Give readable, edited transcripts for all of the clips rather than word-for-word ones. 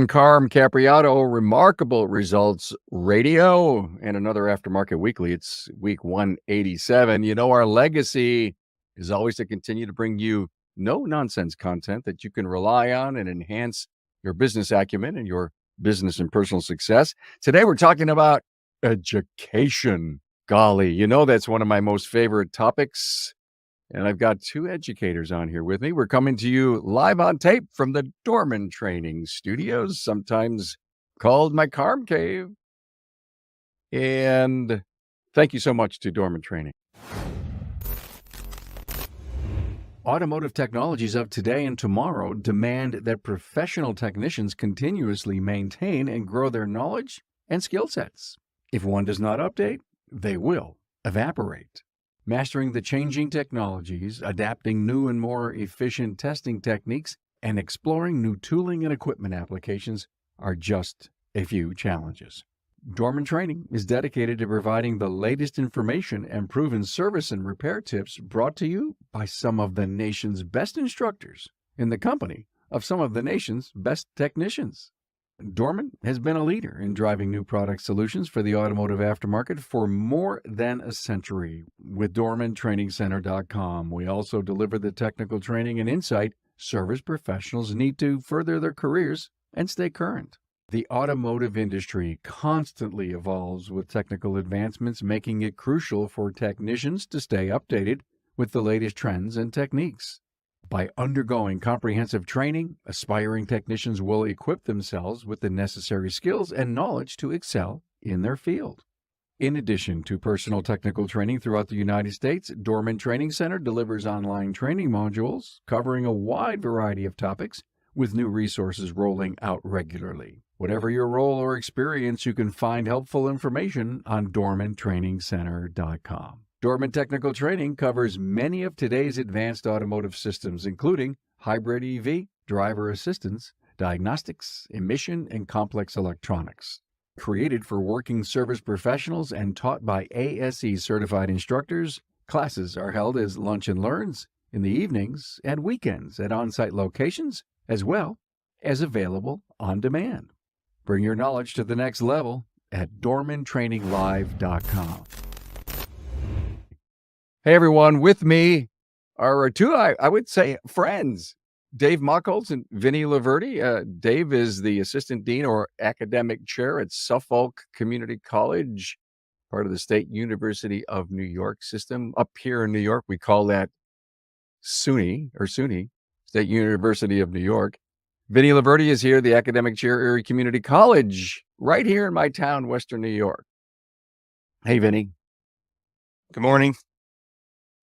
Carm Capriato, Remarkable Results Radio, and another Aftermarket Weekly. It's week 187. You know, our legacy is always to continue to bring you no-nonsense content that you can rely on and enhance your business acumen and your business and personal success. Today, we're talking about education. Golly, you know that's one of my most favorite topics. And I've got two educators on here with me. We're coming to you live on tape from the Dorman Training Studios, sometimes called my Carm Cave. And thank you so much to Dorman Training. Automotive technologies of today and tomorrow demand that professional technicians continuously maintain and grow their knowledge and skill sets. If one does not update, they will evaporate. Mastering the changing technologies, adapting new and more efficient testing techniques, and exploring new tooling and equipment applications are just a few challenges. Dorman Training is dedicated to providing the latest information and proven service and repair tips brought to you by some of the nation's best instructors in the company of some of the nation's best technicians. Dorman has been a leader in driving new product solutions for the automotive aftermarket for more than a century. With DormanTrainingCenter.com, we also deliver the technical training and insight service professionals need to further their careers and stay current. The automotive industry constantly evolves with technical advancements, making it crucial for technicians to stay updated with the latest trends and techniques. By undergoing comprehensive training, aspiring technicians will equip themselves with the necessary skills and knowledge to excel in their field. In addition to personal technical training throughout the United States, Dorman Training Center delivers online training modules covering a wide variety of topics, with new resources rolling out regularly. Whatever your role or experience, you can find helpful information on DormanTrainingCenter.com. Dorman Technical Training covers many of today's advanced automotive systems, including hybrid EV, driver assistance, diagnostics, emission, and complex electronics. Created for working service professionals and taught by ASE-certified instructors, classes are held as lunch and learns in the evenings and weekends at on-site locations, as well as available on demand. Bring your knowledge to the next level at DormanTrainingLive.com. Hey everyone, with me are two, I would say, friends, Dave Macholz and Vinnie Laverdi. Dave is the Assistant Dean or Academic Chair at Suffolk Community College, part of the State University of New York system. Up here in New York, we call that SUNY, State University of New York. Vinnie Laverdi is here, the Academic Chair, Erie Community College, right here in my town, Western New York. Hey, Vinnie. Good morning.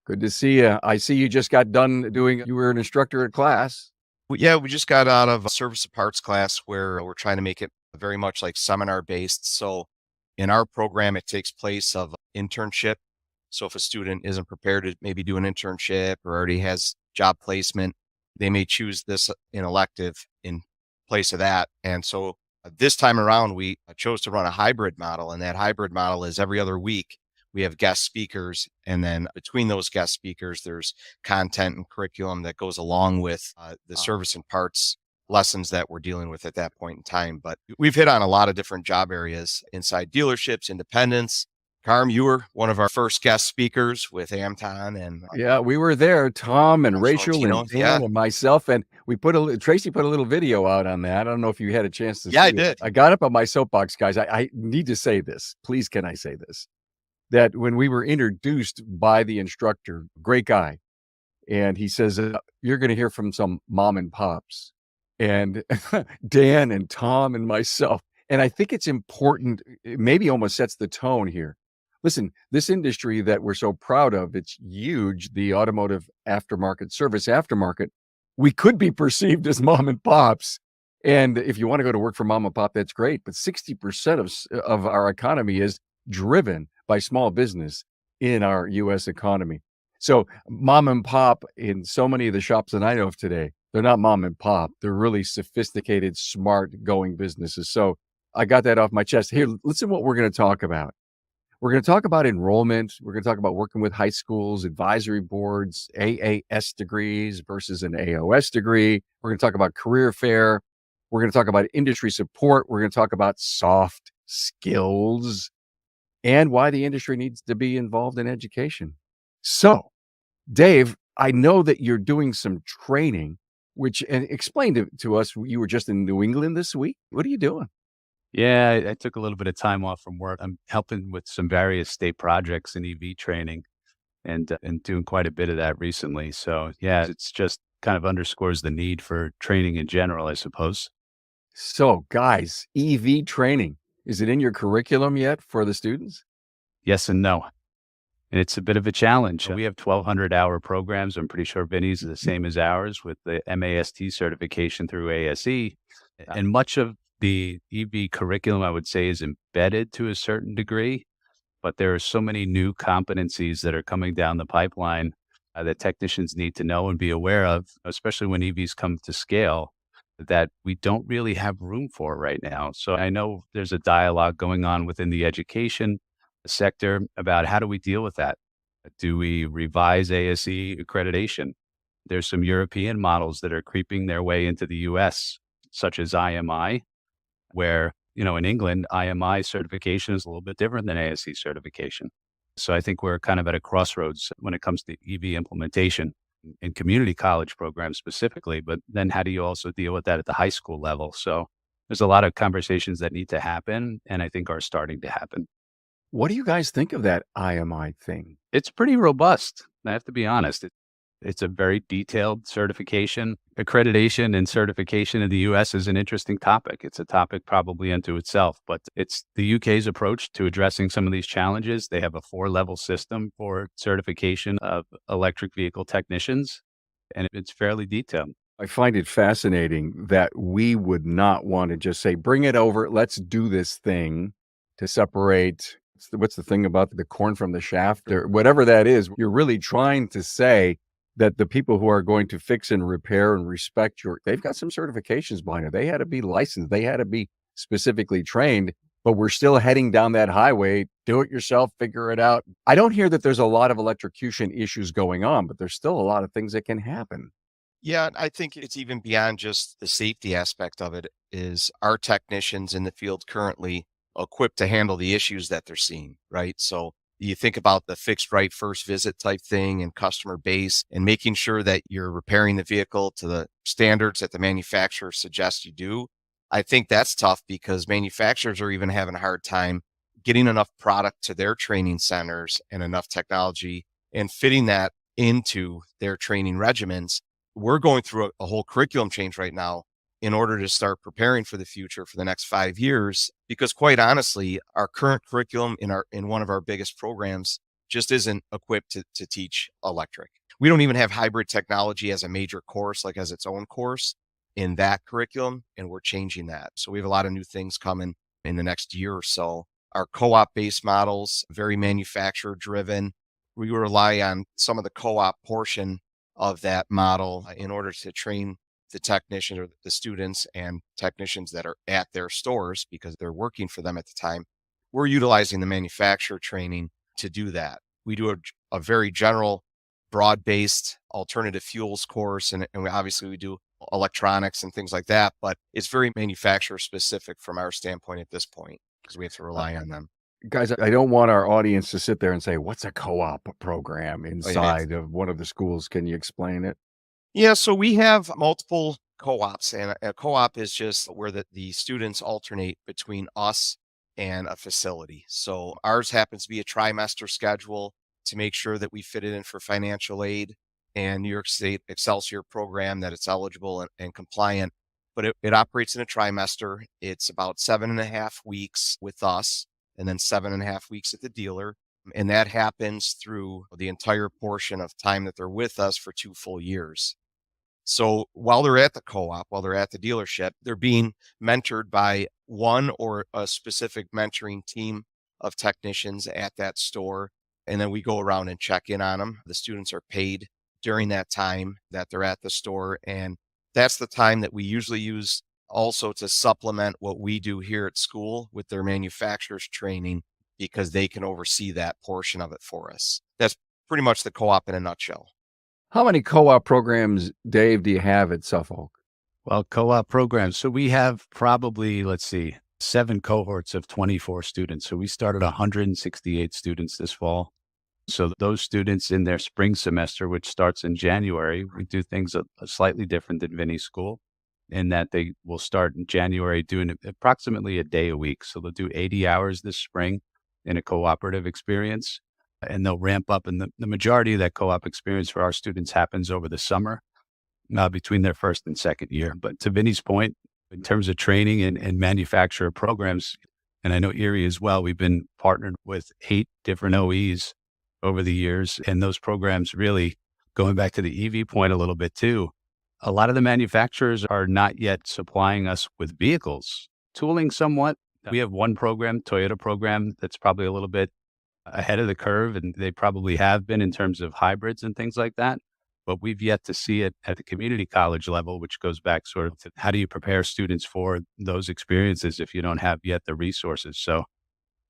Good to see you. I see you just got done you were an instructor at class. We just got out of a service and parts class where we're trying to make it very much like seminar based. So in our program, it takes place of internship. So if a student isn't prepared to maybe do an internship or already has job placement, they may choose this in elective in place of that. And so this time around, we chose to run a hybrid model, and that hybrid model is every other week. We have guest speakers, and then between those guest speakers, there's content and curriculum that goes along with the service and parts lessons that we're dealing with at that point in time. But we've hit on a lot of different job areas inside dealerships, independents. Carm, you were one of our first guest speakers with Amton, and yeah, we were there. Tom and Rachel and Dan and myself, and Tracy put a little video out on that. I don't know if you had a chance to see it. I did. I got up on my soapbox, guys. I need to say this. Please, can I say this? That when we were introduced by the instructor, great guy, and he says, you're going to hear from some mom and pops, and Dan and Tom and myself. And I think it's important, it maybe almost sets the tone here. Listen, this industry that we're so proud of, it's huge, the automotive aftermarket, service aftermarket. We could be perceived as mom and pops. And if you want to go to work for mom and pop, that's great. But 60% of our economy is driven by small business in our U.S. economy. So mom and pop in so many of the shops that I know of today, they're not mom and pop. They're really sophisticated, smart going businesses. So I got that off my chest. Here, listen what we're going to talk about. We're going to talk about enrollment. We're going to talk about working with high schools, advisory boards, AAS degrees versus an AOS degree. We're going to talk about career fair. We're going to talk about industry support. We're going to talk about soft skills and why the industry needs to be involved in education. So, Dave, I know that you're doing some training, and explain to us, you were just in New England this week. What are you doing? Yeah, I took a little bit of time off from work. I'm helping with some various state projects in EV training and doing quite a bit of that recently. So yeah, it's just kind of underscores the need for training in general, I suppose. So, guys, EV training, is it in your curriculum yet for the students? Yes and no. And it's a bit of a challenge. We have 1,200-hour programs. I'm pretty sure Vinnie's is the same as ours with the MAST certification through ASE. And much of the EV curriculum, I would say, is embedded to a certain degree. But there are so many new competencies that are coming down the pipeline that technicians need to know and be aware of, especially when EVs come to scale, that we don't really have room for right now. So I know there's a dialogue going on within the education sector about how do we deal with that? Do we revise ASE accreditation? There's some European models that are creeping their way into the US, such as IMI, where, in England, IMI certification is a little bit different than ASE certification. So I think we're kind of at a crossroads when it comes to EV implementation in community college programs specifically, but then how do you also deal with that at the high school level? So there's a lot of conversations that need to happen and I think are starting to happen. What do you guys think of that IMI thing? It's pretty robust. I have to be honest. It's a very detailed certification. Accreditation and certification in the US is an interesting topic. It's a topic probably unto itself, but it's the UK's approach to addressing some of these challenges. They have a 4-level system for certification of electric vehicle technicians, and it's fairly detailed. I find it fascinating that we would not want to just say, bring it over, let's do this thing to separate. What's the thing about the corn from the shaft or whatever that is? You're really trying to say that the people who are going to fix and repair and respect they've got some certifications behind it. They had to be licensed. They had to be specifically trained, but we're still heading down that highway. Do it yourself, figure it out. I don't hear that there's a lot of electrocution issues going on, but there's still a lot of things that can happen. Yeah, I think it's even beyond just the safety aspect of it is our technicians in the field currently equipped to handle the issues that they're seeing, right? So you think about the fixed right first visit type thing and customer base and making sure that you're repairing the vehicle to the standards that the manufacturer suggests you do. I think that's tough because manufacturers are even having a hard time getting enough product to their training centers and enough technology and fitting that into their training regimens. We're going through a whole curriculum change right now in order to start preparing for the future for the next 5 years, because quite honestly, our current curriculum in one of our biggest programs just isn't equipped to teach electric. We don't even have hybrid technology as a major course, like as its own course in that curriculum, and we're changing that. So we have a lot of new things coming in the next year or so. Our co-op based models, very manufacturer driven. We rely on some of the co-op portion of that model in order to train the technicians or the students and technicians that are at their stores because they're working for them at the time. We're utilizing the manufacturer training to do that. We do a very general, broad-based alternative fuels course, and we do electronics and things like that, but it's very manufacturer specific from our standpoint at this point because we have to rely on them. Guys, I don't want our audience to sit there and say, what's a co-op program inside of one of the schools? Can you explain it? Yeah, so we have multiple co-ops, and a co-op is just where the students alternate between us and a facility. So ours happens to be a trimester schedule to make sure that we fit it in for financial aid and New York State Excelsior program that it's eligible and compliant. But it operates in a trimester. It's about 7.5 weeks with us and then 7.5 weeks at the dealer. And that happens through the entire portion of time that they're with us for 2 full years. So while they're at the co-op, while they're at the dealership, they're being mentored by one or a specific mentoring team of technicians at that store. And then we go around and check in on them. The students are paid during that time that they're at the store. And that's the time that we usually use also to supplement what we do here at school with their manufacturer's training because they can oversee that portion of it for us. That's pretty much the co-op in a nutshell. How many co-op programs, Dave, do you have at Suffolk? Well, co-op programs. So we have probably, let's see, 7 cohorts of 24 students. So we started 168 students this fall. So those students in their spring semester, which starts in January, we do things a slightly different than Vinnie's school in that they will start in January doing approximately a day a week. So they'll do 80 hours this spring in a cooperative experience, and they'll ramp up. And the majority of that co-op experience for our students happens over the summer between their first and second year. But to Vinnie's point, in terms of training and manufacturer programs, and I know Erie as well, we've been partnered with 8 different OEs over the years. And those programs really, going back to the EV point a little bit too, a lot of the manufacturers are not yet supplying us with vehicles, tooling somewhat. We have one program, Toyota program, that's probably a little bit ahead of the curve, and they probably have been in terms of hybrids and things like that. But we've yet to see it at the community college level, which goes back sort of to how do you prepare students for those experiences if you don't have yet the resources. So,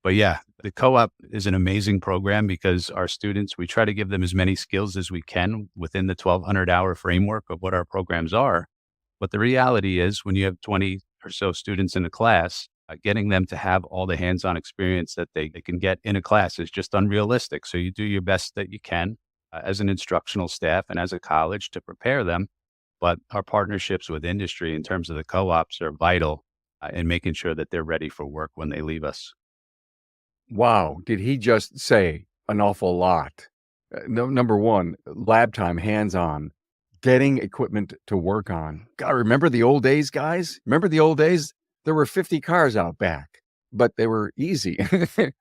but yeah, the co-op is an amazing program because our students, we try to give them as many skills as we can within the 1,200-hour framework of what our programs are. But the reality is when you have 20 or so students in a class, getting them to have all the hands-on experience that they can get in a class is just unrealistic. So you do your best that you can as an instructional staff and as a college to prepare them. But our partnerships with industry in terms of the co-ops are vital in making sure that they're ready for work when they leave us. Wow, did he just say an awful lot? No, number one, lab time, hands-on, getting equipment to work on. God, remember the old days, guys? Remember the old days? There were 50 cars out back, but they were easy.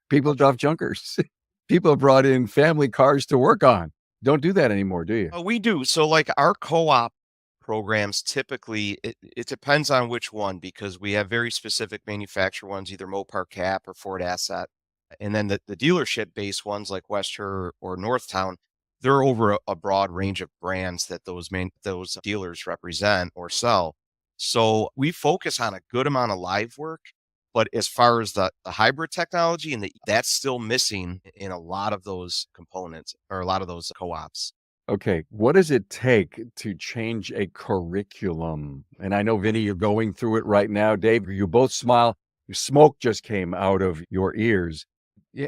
People drove junkers. People brought in family cars to work on. Don't do that anymore, do you? We do. So like our co-op programs, typically it depends on which one because we have very specific manufacturer ones, either Mopar Cap or Ford Asset. And then the dealership based ones like Wester or Northtown, they're over a broad range of brands that those dealers represent or sell. So we focus on a good amount of live work, but as far as the hybrid technology that's still missing in a lot of those components or a lot of those co-ops. Okay, what does it take to change a curriculum? And I know, Vinny, you're going through it right now. Dave, you both smile. Smoke just came out of your ears.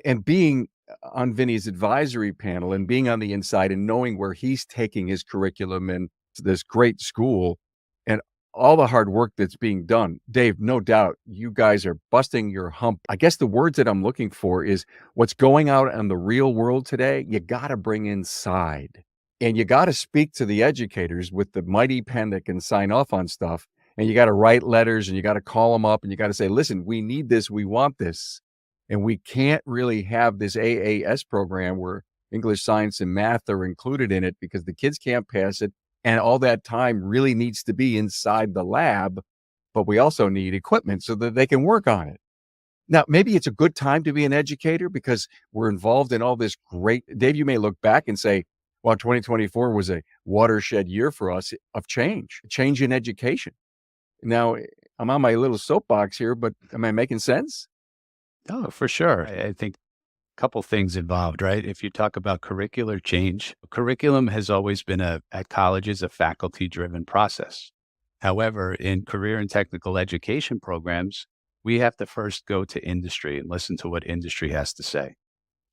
And being on Vinny's advisory panel and being on the inside and knowing where he's taking his curriculum and this great school and all the hard work that's being done. Dave, no doubt you guys are busting your hump. I guess the words that I'm looking for is what's going out in the real world today, you got to bring inside. And you got to speak to the educators with the mighty pen that can sign off on stuff. And you got to write letters and you got to call them up and you got to say, listen, we need this. We want this. And we can't really have this AAS program where English, science, and math are included in it because the kids can't pass it. And all that time really needs to be inside the lab. But we also need equipment so that they can work on it. Now, maybe it's a good time to be an educator because we're involved in all this great. Dave, you may look back and say, well, 2024 was a watershed year for us of change in education. Now, I'm on my little soapbox here, but am I making sense? Oh, for sure. I think a couple things involved, right? If you talk about curricular change, curriculum has always been at colleges a faculty-driven process. However, in career and technical education programs, we have to first go to industry and listen to what industry has to say.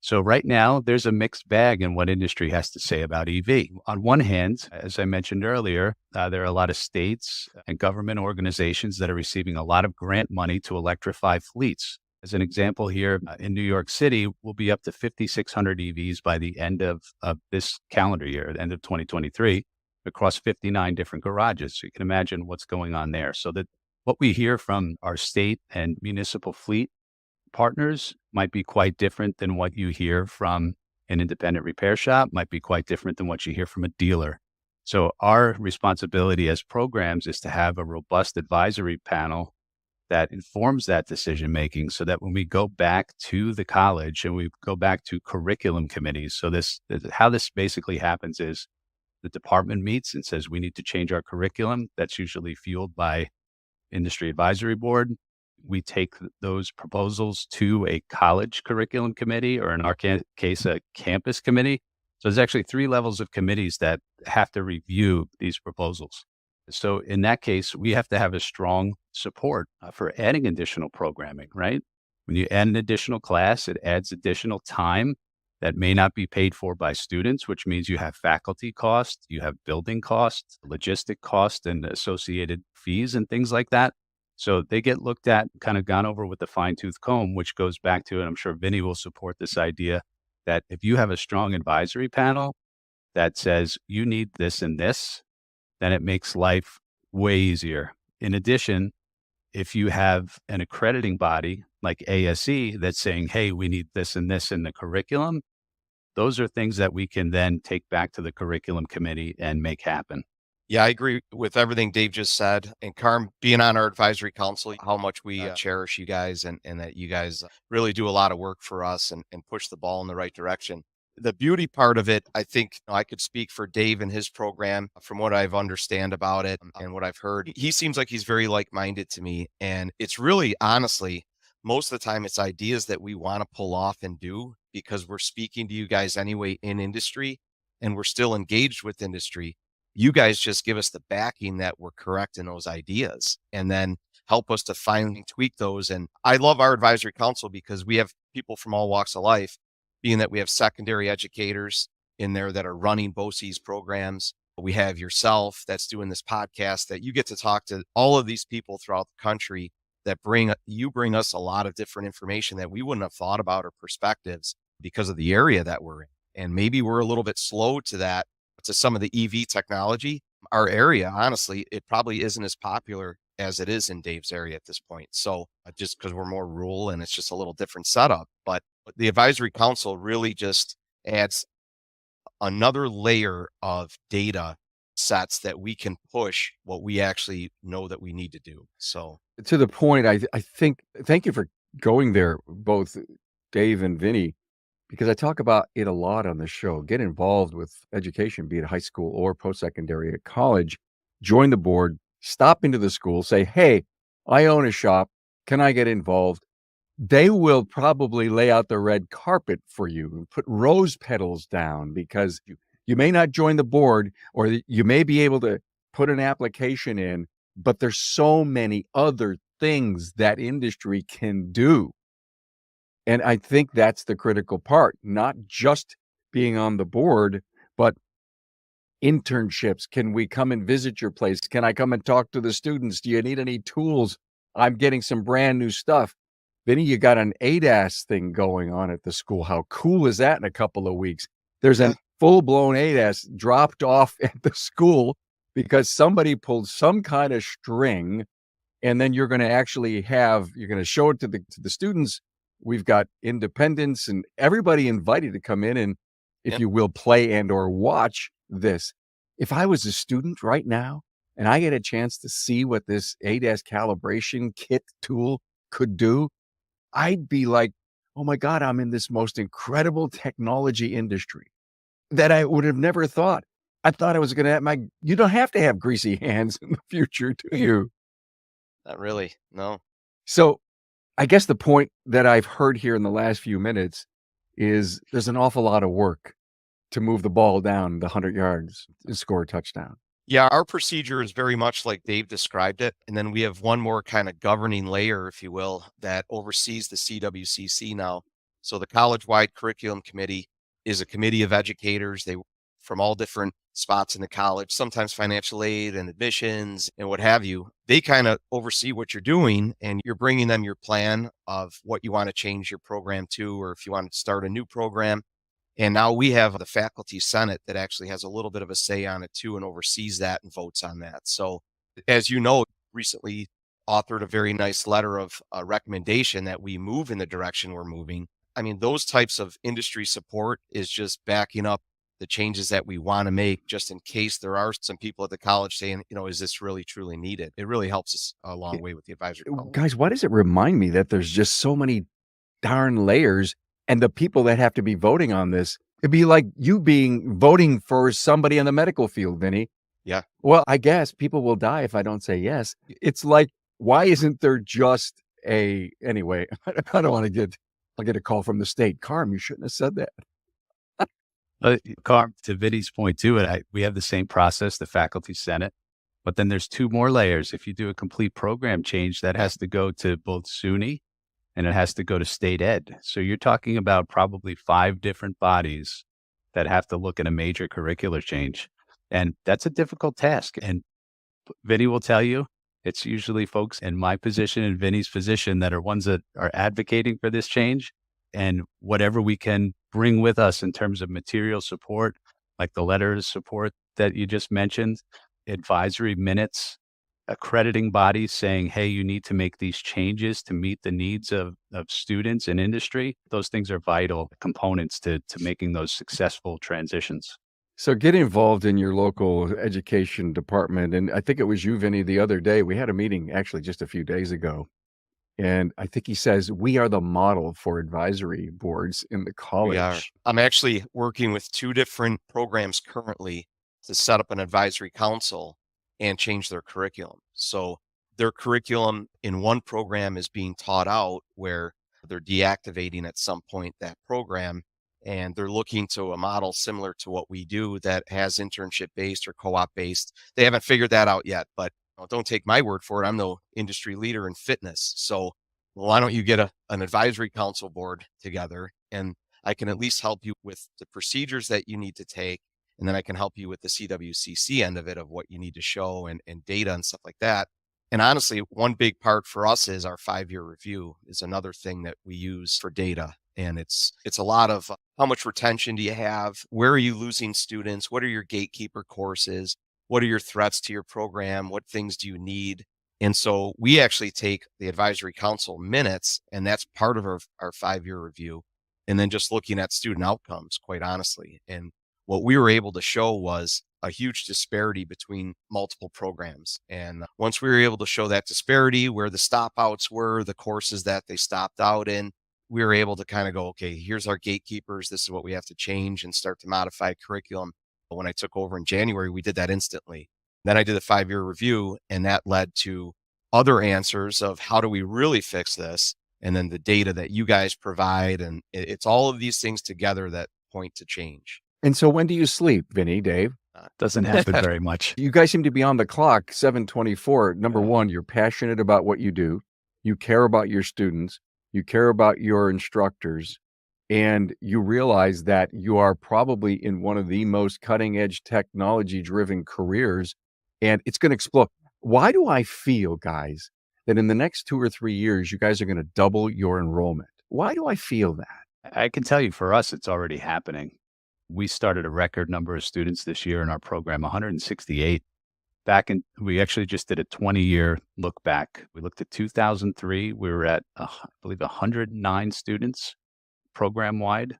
So right now, there's a mixed bag in what industry has to say about EV. On one hand, as I mentioned earlier, there are a lot of states and government organizations that are receiving a lot of grant money to electrify fleets. As an example here in New York City, we'll be up to 5,600 EVs by the end of this calendar year, the end of 2023, across 59 different garages. So you can imagine what's going on there. So that what we hear from our state and municipal fleet partners might be quite different than what you hear from an independent repair shop, might be quite different than what you hear from a dealer. So our responsibility as programs is to have a robust advisory panel that informs that decision making so that when we go back to the college and we go back to curriculum committees. So how this basically happens is the department meets and says, we need to change our curriculum. That's usually fueled by industry advisory board. We take those proposals to a college curriculum committee, or in our case, a campus committee. So there's actually 3 levels of committees that have to review these proposals. So in that case, we have to have a strong support for adding additional programming, right? When you add an additional class, it adds additional time that may not be paid for by students, which means you have faculty costs, you have building costs, logistic costs, and associated fees and things like that. So they get looked at, kind of gone over with the fine tooth comb, which goes back to, and I'm sure Vinnie will support this idea, that if you have a strong advisory panel that says you need this and this, then it makes life way easier. In addition, if you have an accrediting body like ASE that's saying, hey, we need this and this in the curriculum, those are things that we can then take back to the curriculum committee and make happen. Yeah, I agree with everything Dave just said. And Carm, being on our advisory council, how much we cherish you guys and that you guys really do a lot of work for us and push the ball in the right direction. The beauty part of it, I think I could speak for Dave and his program from what I've understand about it and what I've heard. He seems like he's very like-minded to me. And it's really, honestly, most of the time it's ideas that we want to pull off and do because we're speaking to you guys anyway in industry and we're still engaged with industry. You guys just give us the backing that we're correct in those ideas and then help us to finally tweak those. And I love our advisory council because we have people from all walks of life, being that we have secondary educators in there that are running BOCES programs. We have yourself that's doing this podcast that you get to talk to all of these people throughout the country that bring us a lot of different information that we wouldn't have thought about or perspectives because of the area that we're in. And maybe we're a little bit slow to that, to some of the EV technology. Our area, honestly, it probably isn't as popular as it is in Dave's area at this point. So just because we're more rural and it's just a little different setup, but the advisory council really just adds another layer of data sets that we can push what we actually know that we need to do. So To the point, I think, thank you for going there, both Dave and Vinnie, because I talk about it a lot on the show. Get involved with education, be it high school or post-secondary at college. Join the board, stop into the school, say, hey, I own a shop. Can I get involved? They will probably lay out the red carpet for you and put rose petals down because you may not join the board or you may be able to put an application in, but there's so many other things that industry can do. And I think that's the critical part, not just being on the board, but internships. Can we come and visit your place? Can I come and talk to the students? Do you need any tools? I'm getting some brand new stuff. Vinnie, you got an ADAS thing going on at the school. How cool is that in a couple of weeks? There's a full-blown ADAS dropped off at the school because somebody pulled some kind of string, and then you're going to show it to the students. We've got independents and everybody invited to come in and, if you will, play and or watch this. If I was a student right now and I get a chance to see what this ADAS calibration kit tool could do, I'd be like, oh my God, I'm in this most incredible technology industry that I would have never thought. I thought I was going to have you don't have to have greasy hands in the future, do you? not really, no. So I guess the point that I've heard here in the last few minutes is there's an awful lot of work to move the ball down the 100 yards and score a touchdown. Yeah, our procedure is very much like Dave described it. And then we have one more kind of governing layer, if you will, that oversees the CWCC now. So the college-wide curriculum committee is a committee of educators. They from all different spots in the college, sometimes financial aid and admissions and what have you. They kind of oversee what you're doing and you're bringing them your plan of what you want to change your program to, or if you want to start a new program. And now we have the faculty senate that actually has a little bit of a say on it too and oversees that and votes on that. So as you know, recently authored a very nice letter of recommendation that we move in the direction we're moving. I mean, those types of industry support is just backing up the changes that we want to make, just in case there are some people at the college saying, is this really truly needed? It really helps us a long way with the advisory. Guys, why does it remind me that there's just so many darn layers, and the people that have to be voting on this, it'd be like you voting for somebody in the medical field, Vinnie. Yeah. Well, I guess people will die if I don't say yes. It's like, why isn't there just anyway, I don't want to I'll get a call from the state. Carm, you shouldn't have said that. Carm, to Vinnie's point too, and we have the same process, the faculty senate. But then there's two more layers. If you do a complete program change, that has to go to both SUNY and it has to go to state ed. So you're talking about probably 5 different bodies that have to look at a major curricular change. And that's a difficult task. And Vinnie will tell you, it's usually folks in my position and Vinnie's position that are ones that are advocating for this change. And whatever we can bring with us in terms of material support, like the letter of support that you just mentioned, advisory minutes, accrediting bodies saying, hey, you need to make these changes to meet the needs of students and industry. Those things are vital components to making those successful transitions. So get involved in your local education department. And I think it was you, Vinnie, the other day. We had a meeting actually just a few days ago. And I think he says we are the model for advisory boards in the We are. college. I'm actually working with 2 different programs currently to set up an advisory council and change their curriculum. So their curriculum in one program is being taught out where they're deactivating at some point that program, and they're looking to a model similar to what we do that has internship based or co-op based. They haven't figured that out yet, but don't take my word for it. I'm no industry leader in fitness. So why don't you get an advisory council board together, and I can at least help you with the procedures that you need to take. And then I can help you with the CWCC end of it, of what you need to show and data and stuff like that. And honestly, one big part for us is our 5-year review is another thing that we use for data. And it's a lot of how much retention do you have? Where are you losing students? What are your gatekeeper courses? What are your threats to your program? What things do you need? And so we actually take the advisory council minutes, and that's part of our 5-year review. And then just looking at student outcomes, quite honestly. And what we were able to show was a huge disparity between multiple programs. And once we were able to show that disparity, where the stop outs were, the courses that they stopped out in, we were able to kind of go, okay, here's our gatekeepers. This is what we have to change and start to modify curriculum. But when I took over in January, we did that instantly. Then I did a 5-year review, and that led to other answers of how do we really fix this? And then the data that you guys provide. And it's all of these things together that point to change. And so when do you sleep, Vinnie, Dave? Doesn't happen very much. You guys seem to be on the clock, 7:24. Number one, you're passionate about what you do. You care about your students. You care about your instructors. And you realize that you are probably in one of the most cutting edge technology driven careers, and it's going to explode. Why do I feel, guys, that in the next 2 or 3 years, you guys are going to double your enrollment? Why do I feel that? I can tell you for us, it's already happening. We started a record number of students this year in our program, 168. We actually just did a 20-year look back. We looked at 2003. We were at, I believe, 109 students program-wide.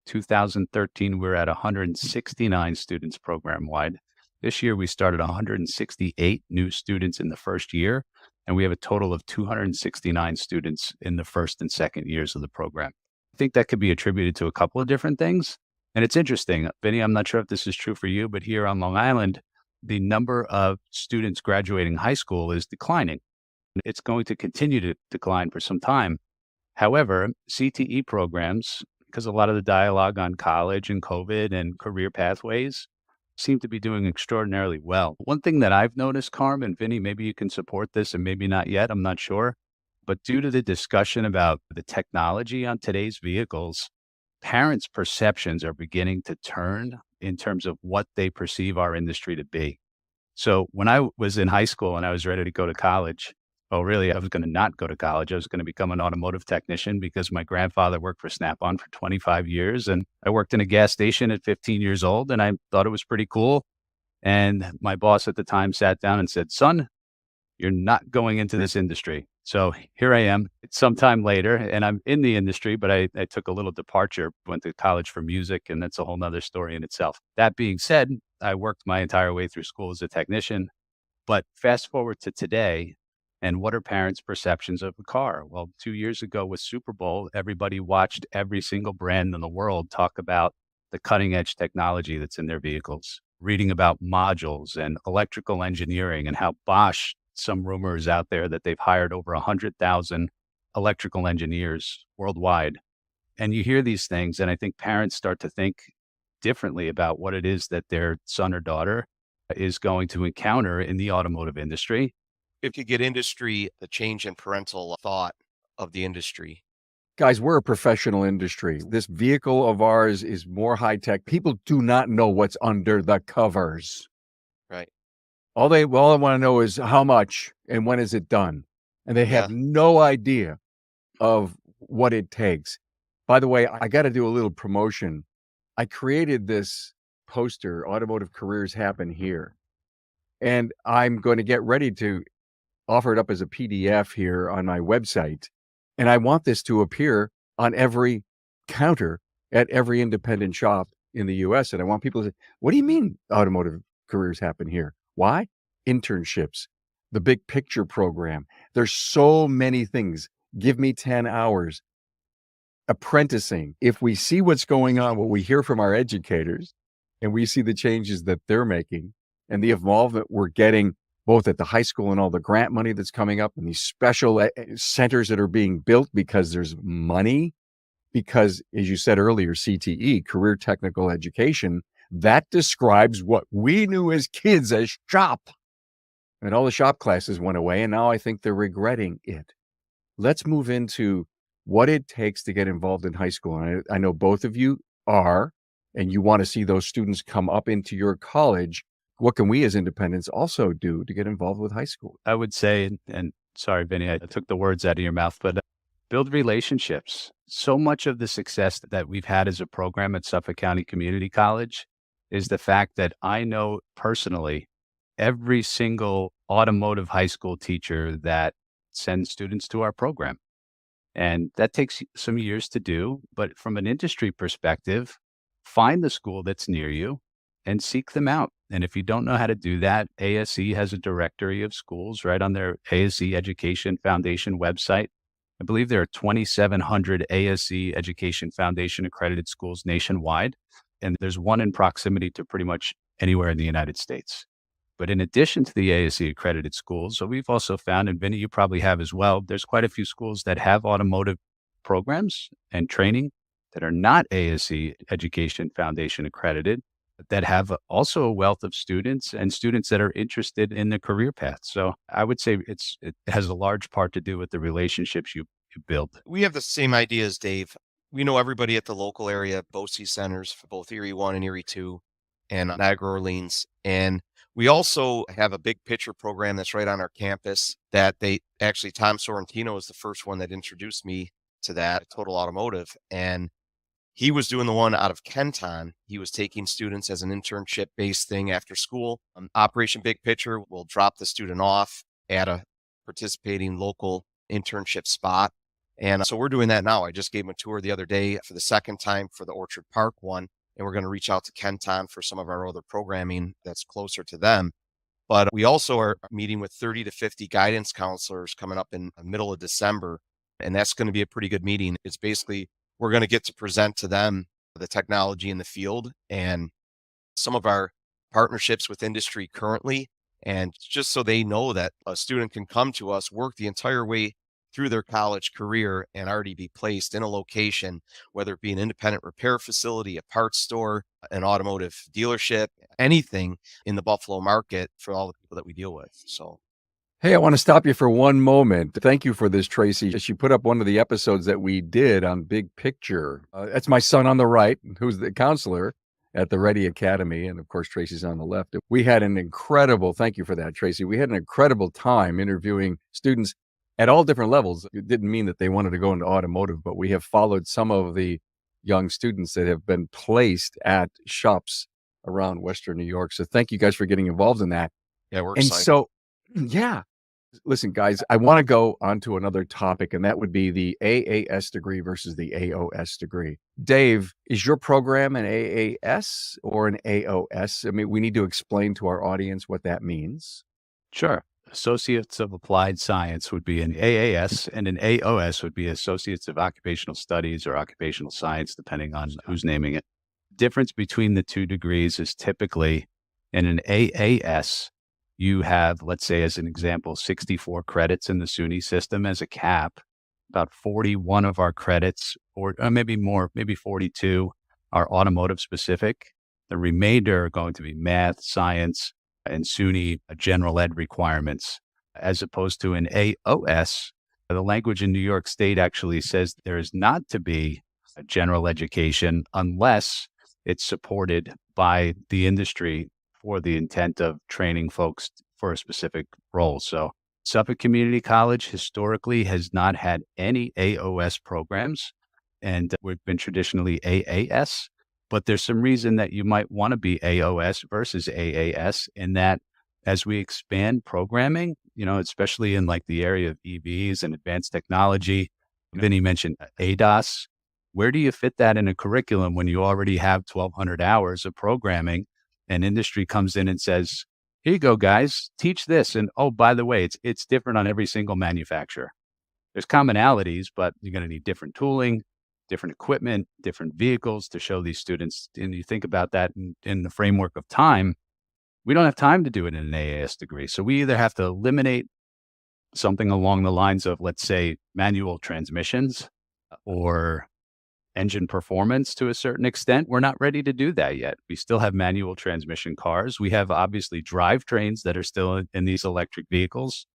2013, we were at 169 students program-wide. This year, we started 168 new students in the first year, and we have a total of 269 students in the first and second years of the program. I think that could be attributed to a couple of different things. And it's interesting, Vinnie, I'm not sure if this is true for you, but here on Long Island, the number of students graduating high school is declining. It's going to continue to decline for some time. However, CTE programs, because a lot of the dialogue on college and COVID and career pathways seem to be doing extraordinarily well. One thing that I've noticed, Carm and Vinnie, maybe you can support this and maybe not yet, I'm not sure, but due to the discussion about the technology on today's vehicles, parents' perceptions are beginning to turn in terms of what they perceive our industry to be. So when I was in high school and I was ready to go to college, really, I was going to not go to college. I was going to become an automotive technician because my grandfather worked for Snap-on for 25 years. And I worked in a gas station at 15 years old, and I thought it was pretty cool. And my boss at the time sat down and said, son, you're not going into this industry. So here I am sometime later, and I'm in the industry, but I took a little departure, went to college for music, and that's a whole nother story in itself. That being said, I worked my entire way through school as a technician. But fast forward to today, and what are parents' perceptions of a car? Well, 2 years ago with Super Bowl, everybody watched every single brand in the world talk about the cutting edge technology that's in their vehicles, reading about modules and electrical engineering and how Bosch, some rumors out there that they've hired over 100,000 electrical engineers worldwide. And you hear these things, and I think parents start to think differently about what it is that their son or daughter is going to encounter in the automotive industry. If you get industry, the change in parental thought of the industry. Guys, we're a professional industry. This vehicle of ours is more high tech. People do not know what's under the covers. Right. All they want to know is how much and when is it done. And they have Yeah. no idea of what it takes. By the way, I got to do a little promotion. I created this poster, Automotive Careers Happen Here. And I'm going to get ready to offer it up as a PDF here on my website. And I want this to appear on every counter at every independent shop in the US. And I want people to say, what do you mean automotive careers happen here? Why? Internships, the big picture program. There's so many things. Give me 10 hours. Apprenticing. If we see what's going on, what we hear from our educators, and we see the changes that they're making and the involvement we're getting both at the high school and all the grant money that's coming up and these special centers that are being built because there's money, because as you said earlier, CTE, career technical education, that describes what we knew as kids as shop. And all the shop classes went away, and now I think they're regretting it. Let's move into what it takes to get involved in high school. And I know both of you are, and you want to see those students come up into your college. What can we as independents also do to get involved with high school? I would say, and sorry, Vinnie, I took the words out of your mouth, but build relationships. So much of the success that we've had as a program at Suffolk County Community College is the fact that I know personally every single automotive high school teacher that sends students to our program. And that takes some years to do, but from an industry perspective, find the school that's near you and seek them out. And if you don't know how to do that, ASE has a directory of schools right on their ASE Education Foundation website. I believe there are 2,700 ASE Education Foundation accredited schools nationwide, and there's one in proximity to pretty much anywhere in the United States. But in addition to the ASE accredited schools, so we've also found, and Vinnie, you probably have as well, there's quite a few schools that have automotive programs and training that are not ASE Education Foundation accredited, that have also a wealth of students and students that are interested in the career path. So I would say it has a large part to do with the relationships you build. We have the same ideas, Dave. We know everybody at the local area, BOCES centers for both Erie 1 and Erie 2 and Niagara Orleans. And we also have a big picture program that's right on our campus that Tom Sorrentino is the first one that introduced me to that, Total Automotive. And he was doing the one out of Kenton. He was taking students as an internship based thing after school. Operation Big Picture will drop the student off at a participating local internship spot. And so we're doing that now. I just gave him a tour the other day for the second time for the Orchard Park one. And we're going to reach out to Kenton for some of our other programming that's closer to them. But we also are meeting with 30 to 50 guidance counselors coming up in the middle of December. And that's going to be a pretty good meeting. It's basically, we're going to get to present to them the technology in the field and some of our partnerships with industry currently. And just so they know that a student can come to us, work the entire way through their college career and already be placed in a location, whether it be an independent repair facility, a parts store, an automotive dealership, anything in the Buffalo market for all the people that we deal with. So, hey, I want to stop you for one moment. Thank you for this, Tracy. She put up one of the episodes that we did on Big Picture. That's my son on the right, who's the counselor at the Ready Academy. And of course, Tracy's on the left. We had an incredible, thank you for that, Tracy. We had an incredible time interviewing students at all different levels. It didn't mean that they wanted to go into automotive, but we have followed some of the young students that have been placed at shops around Western New York. So thank you guys for getting involved in that. yeah, we're And excited. so, yeah, listen, guys, I want to go on to another topic, and that would be the AAS degree versus the AOS degree. Dave, is your program an AAS or an AOS? I mean, we need to explain to our audience what that means. Sure. Associates of Applied Science would be an AAS, and an AOS would be Associates of Occupational Studies or Occupational Science, depending on who's naming it. Difference between the two degrees is typically in an AAS, you have, let's say, as an example, 64 credits in the SUNY system as a cap. About 41 of our credits, or maybe more, maybe 42, are automotive specific. The remainder are going to be math, science, and SUNY general ed requirements, as opposed to an AOS. The language in New York State actually says there is not to be a general education unless it's supported by the industry for the intent of training folks for a specific role. So Suffolk Community College historically has not had any AOS programs, and we've been traditionally AAS. But there's some reason that you might want to be AOS versus AAS in that as we expand programming, especially in like the area of EVs and advanced technology, Vinnie mentioned ADAS. Where do you fit that in a curriculum when you already have 1,200 hours of programming and industry comes in and says, here you go, guys, teach this. And oh, by the way, it's different on every single manufacturer. There's commonalities, but you're going to need different tooling, different equipment, different vehicles to show these students. And you think about that in the framework of time, we don't have time to do it in an AAS degree. So we either have to eliminate something along the lines of, let's say, manual transmissions or engine performance to a certain extent. We're not ready to do that yet. We still have manual transmission cars. We have obviously drivetrains that are still in these electric vehicles,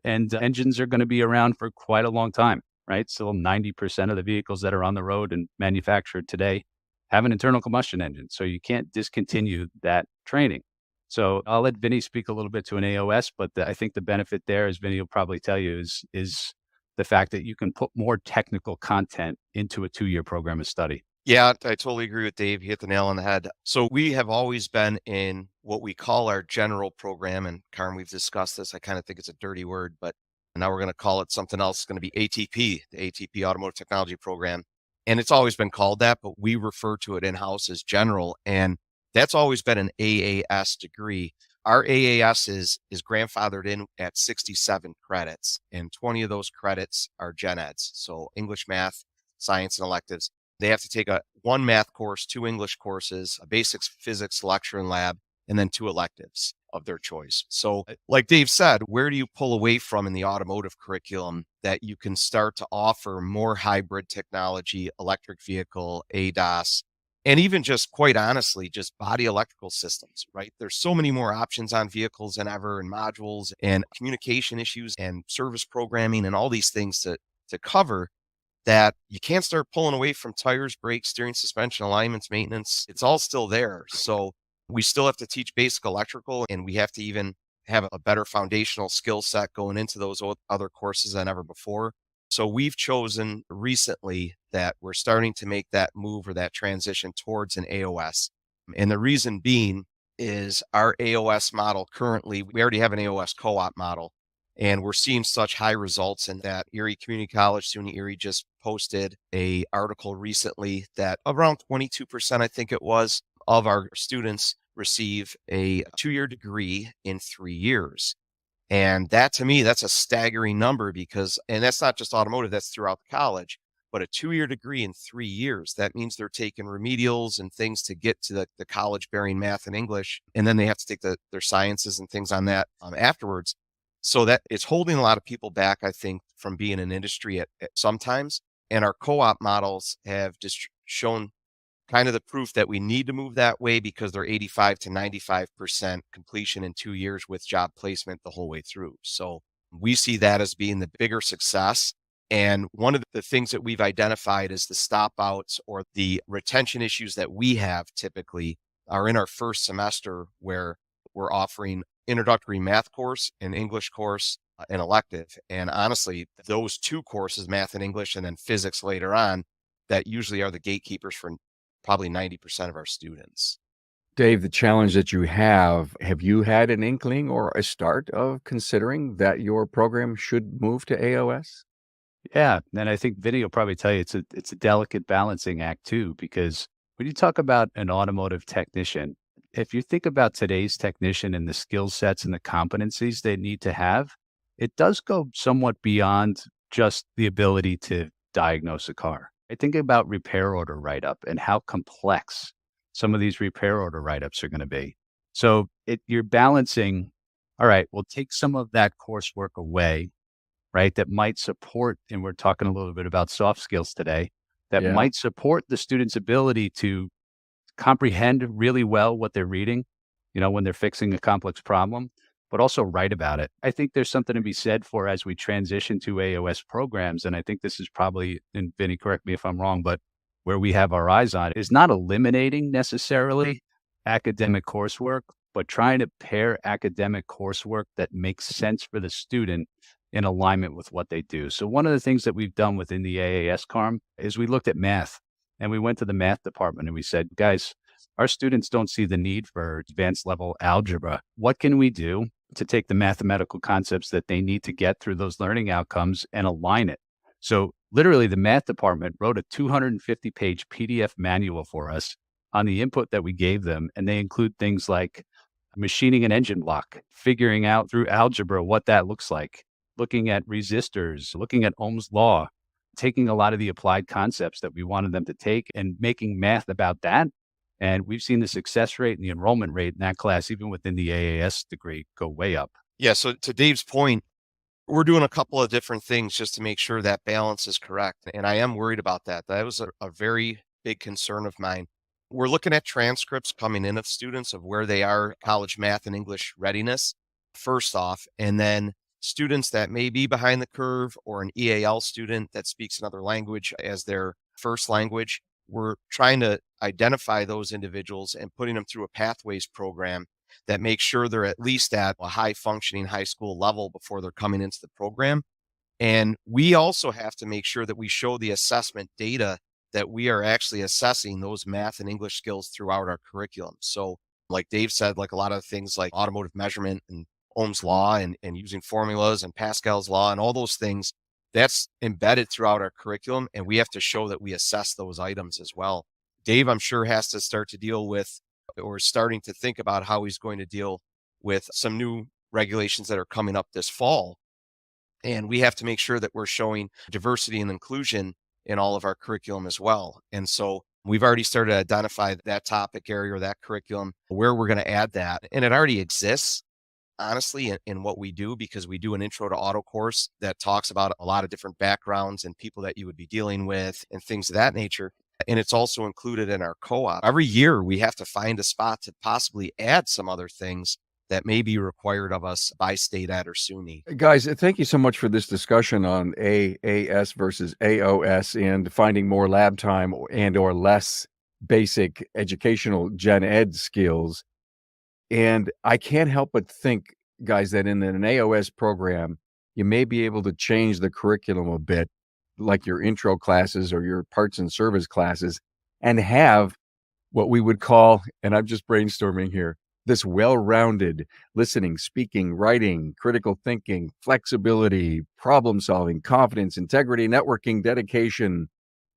and engines are going to be around for quite a long time, right? Still 90% of the vehicles that are on the road and manufactured today have an internal combustion engine. So you can't discontinue that training. So I'll let Vinnie speak a little bit to an AOS, but I think the benefit there, as Vinnie will probably tell you, is the fact that you can put more technical content into a 2-year program of study. Yeah, I totally agree with Dave. He hit the nail on the head. So we have always been in what we call our general program. And Karen, we've discussed this. I kind of think it's a dirty word, but now we're going to call it something else. It's going to be ATP, the ATP Automotive Technology Program. And it's always been called that, but we refer to it in-house as general. And that's always been an AAS degree. Our AAS is grandfathered in at 67 credits, and 20 of those credits are gen eds. So English, math, science, and electives. They have to take one math course, 2 English courses, a basics physics lecture and lab, and then 2 electives of their choice. So like Dave said, where do you pull away from in the automotive curriculum that you can start to offer more hybrid technology, electric vehicle, ADAS, and even just quite honestly, just body electrical systems, right? There's so many more options on vehicles than ever, and modules and communication issues and service programming and all these things to cover, that you can't start pulling away from tires, brakes, steering, suspension, alignments, maintenance. It's all still there. So we still have to teach basic electrical, and we have to even have a better foundational skill set going into those other courses than ever before. So we've chosen recently that we're starting to make that move or that transition towards an AOS. And the reason being is our AOS model currently, we already have an AOS co-op model, and we're seeing such high results in that. Erie Community College, SUNY Erie, just posted an article recently that around 22%, I think it was, of our students receive a 2-year degree in 3 years. And that, to me, that's a staggering number because, and that's not just automotive, that's throughout the college, but a 2-year degree in 3 years. That means they're taking remedials and things to get to the college bearing math and English. And then they have to take their sciences and things on that afterwards. So that it's holding a lot of people back, I think, from being in industry at sometimes. And our co-op models have just shown kind of the proof that we need to move that way because they're 85 to 95% completion in 2 years with job placement the whole way through. So we see that as being the bigger success. And one of the things that we've identified is the stop outs or the retention issues that we have typically are in our first semester, where we're offering introductory math course, an English course, an elective. And honestly, those 2 courses, math and English, and then physics later on, that usually are the gatekeepers for probably 90% of our students. Dave, the challenge that you have you had an inkling or a start of considering that your program should move to AOS? Yeah, and I think Vinnie will probably tell you it's a delicate balancing act too, because when you talk about an automotive technician, if you think about today's technician and the skill sets and the competencies they need to have, it does go somewhat beyond just the ability to diagnose a car. I think about repair order write-up and how complex some of these repair order write-ups are going to be. So you're balancing, all right, we'll take some of that coursework away, right, that might support, and we're talking a little bit about soft skills today, that might support the student's ability to comprehend really well what they're reading, when they're fixing a complex problem, but also write about it. I think there's something to be said for as we transition to AOS programs. And I think this is probably, and Vinnie, correct me if I'm wrong, but where we have our eyes on is not eliminating necessarily academic coursework, but trying to pair academic coursework that makes sense for the student in alignment with what they do. So one of the things that we've done within the AAS CARM is we looked at math, and we went to the math department and we said, guys, our students don't see the need for advanced level algebra. What can we do to take the mathematical concepts that they need to get through those learning outcomes and align it? So literally the math department wrote a 250-page PDF manual for us on the input that we gave them. And they include things like machining an engine block, figuring out through algebra what that looks like, looking at resistors, looking at Ohm's law, taking a lot of the applied concepts that we wanted them to take and making math about that. And we've seen the success rate and the enrollment rate in that class, even within the AAS degree, go way up. Yeah. So to Dave's point, we're doing a couple of different things just to make sure that balance is correct. And I am worried about that. That was a very big concern of mine. We're looking at transcripts coming in of students of where they are college math and English readiness, first off, and then students that may be behind the curve or an EAL student that speaks another language as their first language. We're trying to identify those individuals and putting them through a pathways program that makes sure they're at least at a high functioning high school level before they're coming into the program. And we also have to make sure that we show the assessment data that we are actually assessing those math and English skills throughout our curriculum. So like Dave said, like a lot of things like automotive measurement and Ohm's law and using formulas and Pascal's law and all those things, that's embedded throughout our curriculum. And we have to show that we assess those items as well. Dave, I'm sure, has to start to deal with or starting to think about how he's going to deal with some new regulations that are coming up this fall. And we have to make sure that we're showing diversity and inclusion in all of our curriculum as well. And so we've already started to identify that topic area or that curriculum, where we're going to add that. And it already exists, honestly, in what we do, because we do an intro to auto course that talks about a lot of different backgrounds and people that you would be dealing with and things of that nature. And it's also included in our co-op. Every year, we have to find a spot to possibly add some other things that may be required of us by state ed or SUNY. Guys, thank you so much for this discussion on AAS versus AOS and finding more lab time and or less basic educational gen ed skills. And I can't help but think, guys, that in an AOS program, you may be able to change the curriculum a bit, like your intro classes or your parts and service classes, and have what we would call, and I'm just brainstorming here, this well-rounded listening, speaking, writing, critical thinking, flexibility, problem solving, confidence, integrity, networking, dedication,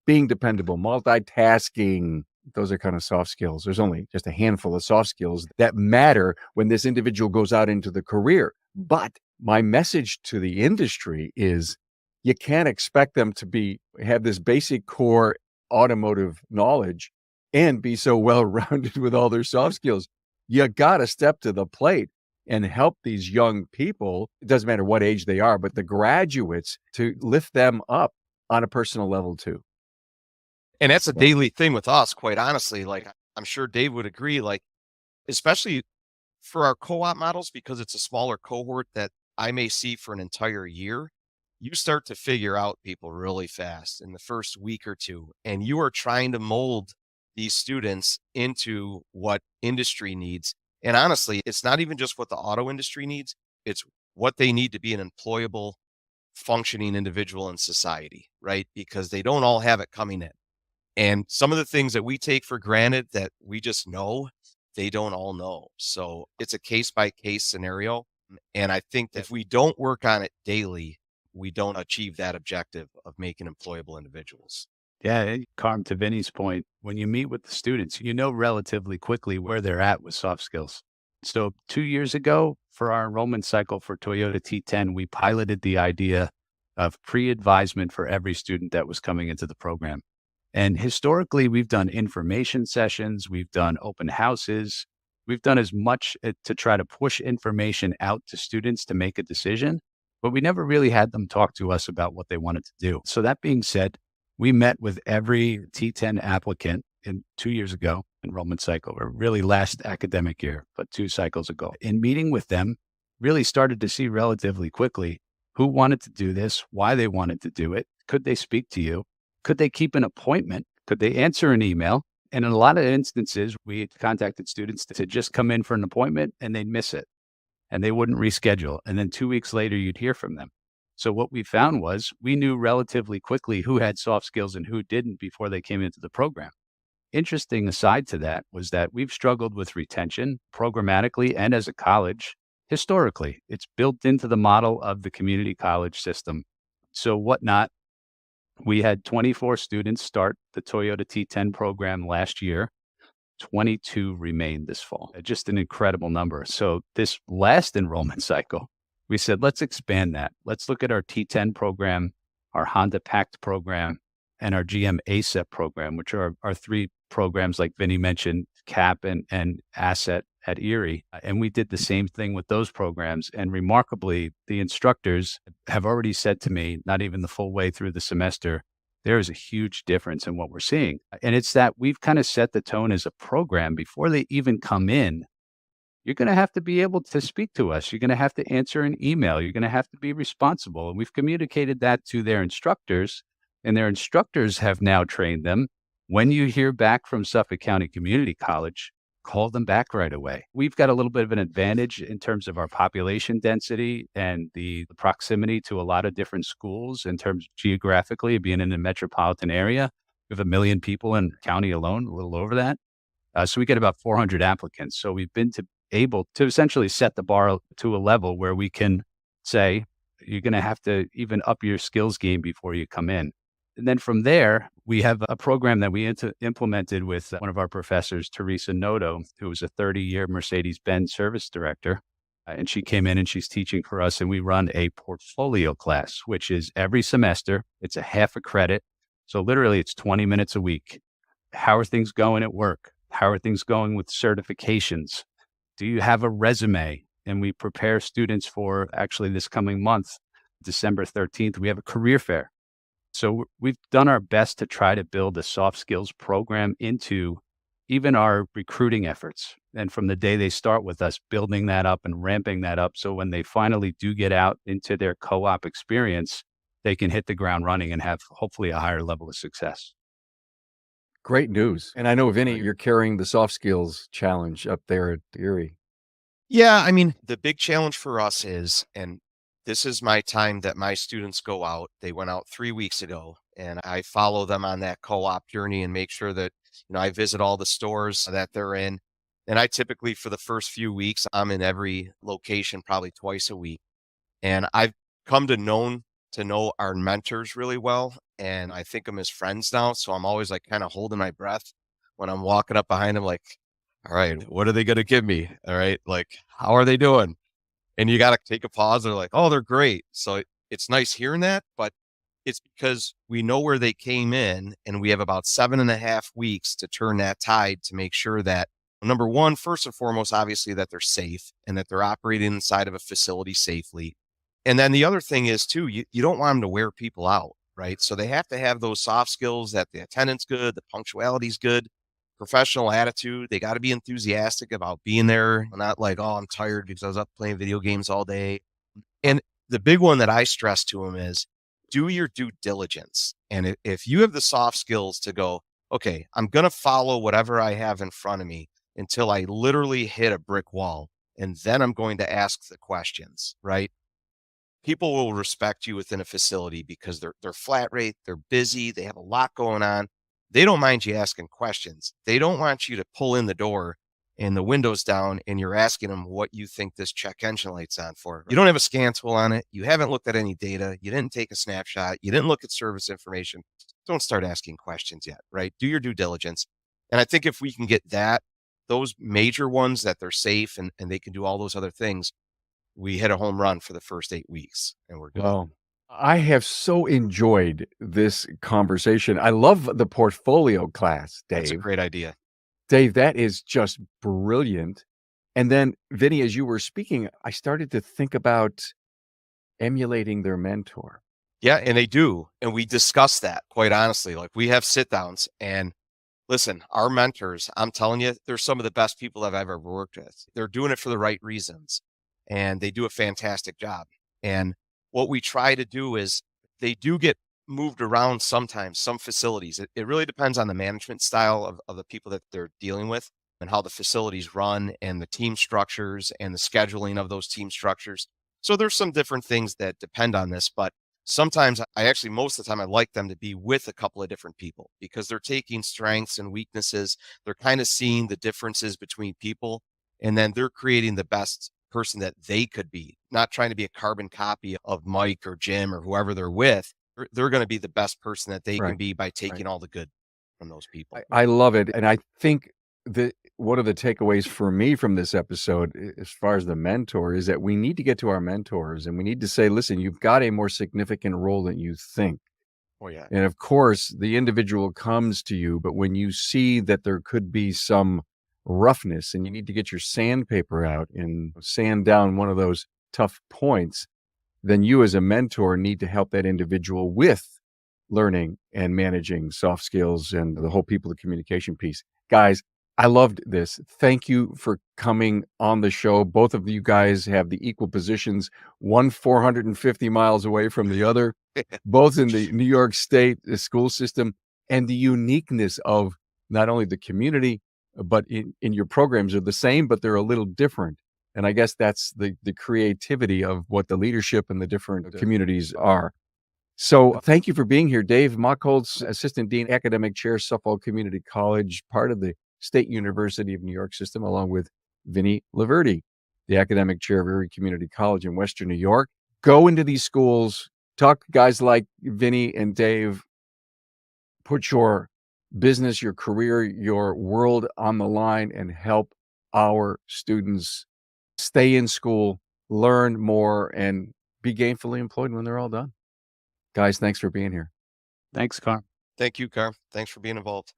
being dependable, multitasking. Those are kind of soft skills. There's only just a handful of soft skills that matter when this individual goes out into the career. But my message to the industry is you can't expect them to have this basic core automotive knowledge and be so well-rounded with all their soft skills. You got to step to the plate and help these young people. It doesn't matter what age they are, but the graduates, to lift them up on a personal level too. And that's a daily thing with us, quite honestly. Like, I'm sure Dave would agree, like, especially for our co-op models, because it's a smaller cohort that I may see for an entire year, you start to figure out people really fast in the first week or two. And you are trying to mold these students into what industry needs. And honestly, it's not even just what the auto industry needs, it's what they need to be an employable, functioning individual in society, right? Because they don't all have it coming in. And some of the things that we take for granted that we just know, they don't all know. So it's a case by case scenario. And I think that if we don't work on it daily, we don't achieve that objective of making employable individuals. Yeah, Carm, to Vinnie's point, when you meet with the students, you know relatively quickly where they're at with soft skills. So 2 years ago, for our enrollment cycle for Toyota T10, we piloted the idea of pre-advisement for every student that was coming into the program. And historically, we've done information sessions, we've done open houses, we've done as much to try to push information out to students to make a decision, but we never really had them talk to us about what they wanted to do. So that being said, we met with every T10 applicant 2 years ago, enrollment cycle, or really last academic year, but 2 cycles ago. In meeting with them, really started to see relatively quickly who wanted to do this, why they wanted to do it. Could they speak to you? Could they keep an appointment? Could they answer an email? And in a lot of instances, we contacted students to just come in for an appointment and they'd miss it and they wouldn't reschedule. And then 2 weeks later, you'd hear from them. So what we found was we knew relatively quickly who had soft skills and who didn't before they came into the program. Interesting aside to that was that we've struggled with retention programmatically and as a college. Historically, it's built into the model of the community college system. So whatnot, we had 24 students start the Toyota T10 program last year. 22 remained this fall. Just an incredible number. So this last enrollment cycle, we said, let's expand that. Let's look at our T10 program, our Honda Pact program, and our GM ASEP program, which are our 3 programs, like Vinnie mentioned, CAP and Asset at Erie. And we did the same thing with those programs. And remarkably, the instructors have already said to me, not even the full way through the semester, there is a huge difference in what we're seeing. And it's that we've kind of set the tone as a program before they even come in. You're going to have to be able to speak to us. You're going to have to answer an email. You're going to have to be responsible. And we've communicated that to their instructors, and their instructors have now trained them. When you hear back from Suffolk County Community College, call them back right away. We've got a little bit of an advantage in terms of our population density and the proximity to a lot of different schools in terms geographically, being in a metropolitan area. We have 1 million people in the county alone, a little over that. So we get about 400 applicants. So we've been able to essentially set the bar to a level where we can say, you're going to have to even up your skills game before you come in. And then from there, we have a program that we implemented with one of our professors, Teresa Noto, who was a 30-year Mercedes-Benz service director. And she came in and she's teaching for us. And we run a portfolio class, which is every semester. It's a half a credit. So literally it's 20 minutes a week. How are things going at work? How are things going with certifications? Do you have a resume? And we prepare students for actually this coming month, December 13th, we have a career fair. So we've done our best to try to build a soft skills program into even our recruiting efforts. And from the day they start with us, building that up and ramping that up. So when they finally do get out into their co-op experience, they can hit the ground running and have hopefully a higher level of success. Great news. And I know, Vinnie, you're carrying the soft skills challenge up there at Erie. Yeah, I mean, the big challenge for us is, and this is my time that my students go out. They went out 3 weeks ago, and I follow them on that co-op journey and make sure that, I visit all the stores that they're in. And I typically, for the first few weeks, I'm in every location probably twice a week. And I've come to know our mentors really well. And I think them as friends now. So I'm always like kind of holding my breath when I'm walking up behind them, like, all right, what are they going to give me? All right. Like, how are they doing? And you got to take a pause. They're like, oh, they're great. So it's nice hearing that, but it's because we know where they came in and we have about 7.5 weeks to turn that tide to make sure that, number one, first and foremost, obviously that they're safe and that they're operating inside of a facility safely. And then the other thing is too, you don't want them to wear people out, right? So they have to have those soft skills, that the attendance good, the punctuality's good, professional attitude. They got to be enthusiastic about being there, not like, oh, I'm tired because I was up playing video games all day. And the big one that I stress to them is do your due diligence. And if you have the soft skills to go, okay, I'm going to follow whatever I have in front of me until I literally hit a brick wall. And then I'm going to ask the questions, right? People will respect you within a facility because they're flat rate, they're busy, they have a lot going on. They don't mind you asking questions. They don't want you to pull in the door and the windows down and you're asking them what you think this check engine light's on for. You don't have a scan tool on it. You haven't looked at any data. You didn't take a snapshot. You didn't look at service information. Don't start asking questions yet, right? Do your due diligence. And I think if we can get those major ones that they're safe and they can do all those other things, we hit a home run for the first 8 weeks and we're good. Well, I have so enjoyed this conversation. I love the portfolio class, Dave. That's a great idea. Dave, that is just brilliant. And then, Vinnie, as you were speaking, I started to think about emulating their mentor. Yeah, and they do. And we discuss that quite honestly. Like we have sit downs and Listen, our mentors, I'm telling you, they're some of the best people I've ever worked with. They're doing it for the right reasons, and they do a fantastic job. And what we try to do is they do get moved around sometimes, some facilities. It really depends on the management style of the people that they're dealing with and how the facilities run and the team structures and the scheduling of those team structures. So there's some different things that depend on this, but sometimes I actually, most of the time, I like them to be with a couple of different people because they're taking strengths and weaknesses. They're kind of seeing the differences between people, and then they're creating the best person that they could be, not trying to be a carbon copy of Mike or Jim or whoever they're with. They're going to be the best person that they can Right. be by Right. taking all the good from those people. I love it. And I think that one of the takeaways for me from this episode, as far as the mentor, is that we need to get to our mentors and we need to say, listen, you've got a more significant role than you think. Oh, yeah. And of course, the individual comes to you, but when you see that there could be some roughness and you need to get your sandpaper out and sand down one of those tough points, then you as a mentor need to help that individual with learning and managing soft skills and the whole people to communication piece. Guys, I loved this. Thank you for coming on the show. Both of you guys have the equal positions, one 450 miles away from the other, both in the New York State school system, and the uniqueness of not only the community, but in your programs are the same, but they're a little different. And I guess that's the creativity of what the leadership and the different communities are. So thank you for being here, Dave Macholz, Assistant Dean, Academic Chair, Suffolk Community College, part of the State University of New York system, along with Vinnie Laverdi, the Academic Chair of Erie Community College in Western New York. Go into these schools, talk to guys like Vinnie and Dave, put your business, your career, your world on the line and help our students stay in school, learn more, and be gainfully employed when they're all done. Guys, thanks for being here. Thanks, Carl. Thank you, Carm. Thanks for being involved.